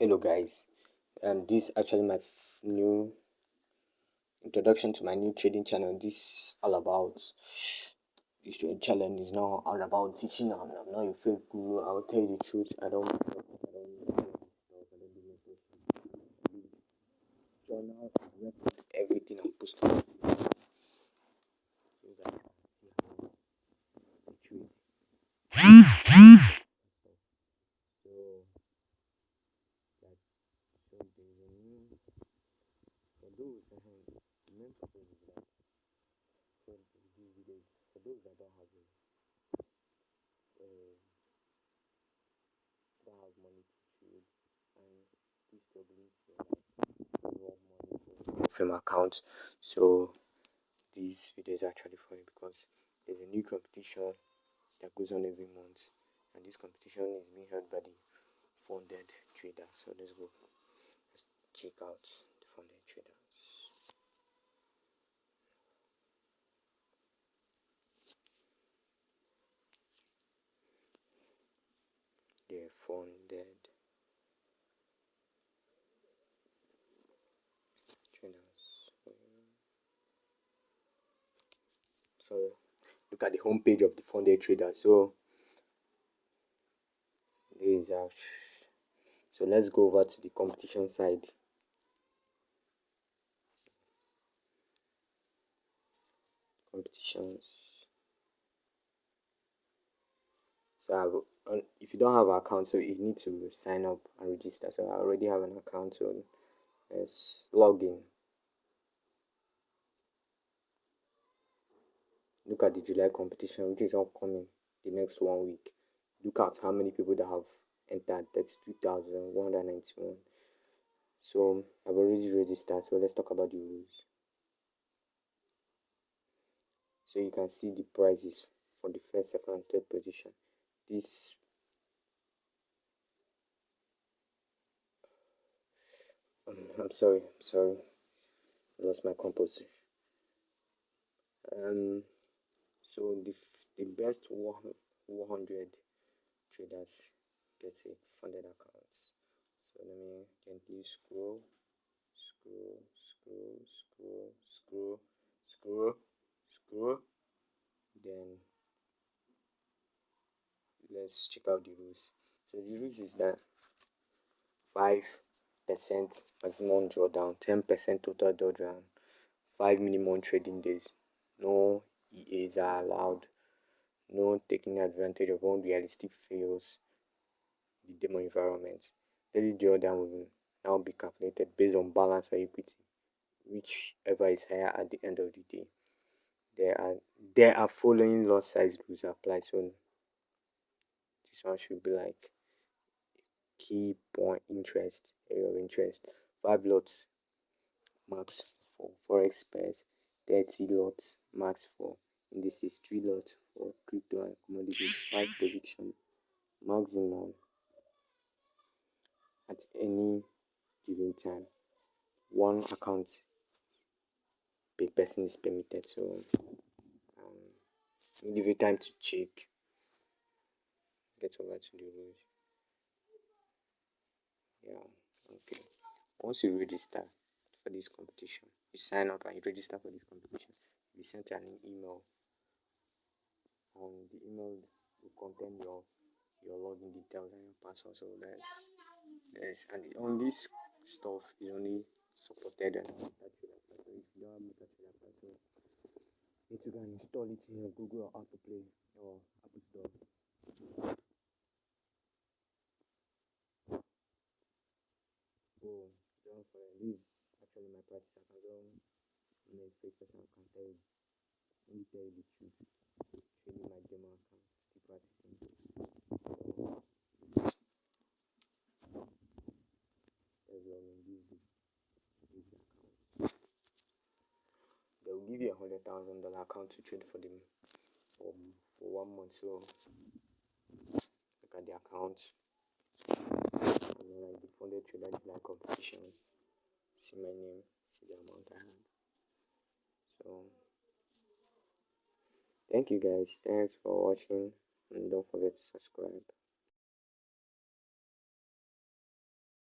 Hello guys, this is actually my new introduction to my new trading channel. This is all about this trading channel is not all about teaching. I'm not a fake guru. I'll tell you the truth. I don't journal everything I'm posting. So that I trade. So that so there's a new for those the main purpose is that for these videos for those that don't have money to trade and still struggling to run money for film account. So this video is actually for you because there's a new competition that goes on every month, and this competition is being held by the funded traders. So let's go. Let's check out the funded traders. They're funded traders. So look at the homepage of the funded traders. So there is a so let's go over to the competition side. Competitions. So if you don't have an account, so you need to sign up and register. So I already have an account, so let's log in. Look at the July competition, which is upcoming the next 1 week. Look at how many people that have entered. That's 2,191. So I've already registered. So let's talk about the rules. So you can see the prices for the first, second, and third position. This I'm sorry, I lost my composition. So the best 100 traders get a funded account. So let me gently scroll, then let's check out the rules. So the rules is that 5% maximum drawdown, 10% total drawdown, 5 minimum trading days, no EAs are allowed, no taking advantage of unrealistic fails in the demo environment. Daily drawdown will now be calculated based on balance or equity, whichever is higher at the end of the day. There are following lot size rules apply. So this one should be like key point interest, area of interest. 5 lots max for forex pairs, 30 lots max for indices, 3 lots for crypto and commodities, 5 prediction maximum at any given time. 1 account per person is permitted. So give you time to check. Get over to the rules. Yeah, okay. Once you register for this competition, you sign up and you register for this competition, you sent an email, and the email will contain your login details and your password. So there's and on this stuff is only supported and MetaTrader. So if you don't have MetaTrader password, you need to go and install it in your Google or Apple Play or Apple Store. Oh, don't forget, this actually my practice. I don't make fake person. I can tell you, let me tell you the truth. Trading my demo account, keep practicing. So let's log in this account. They will give you $100,000 account to trade for them for 1 month. So look at the account. And then like the funded trader like competition. See my name, see the amount I had. So thank you guys. Thanks for watching, and don't forget to subscribe.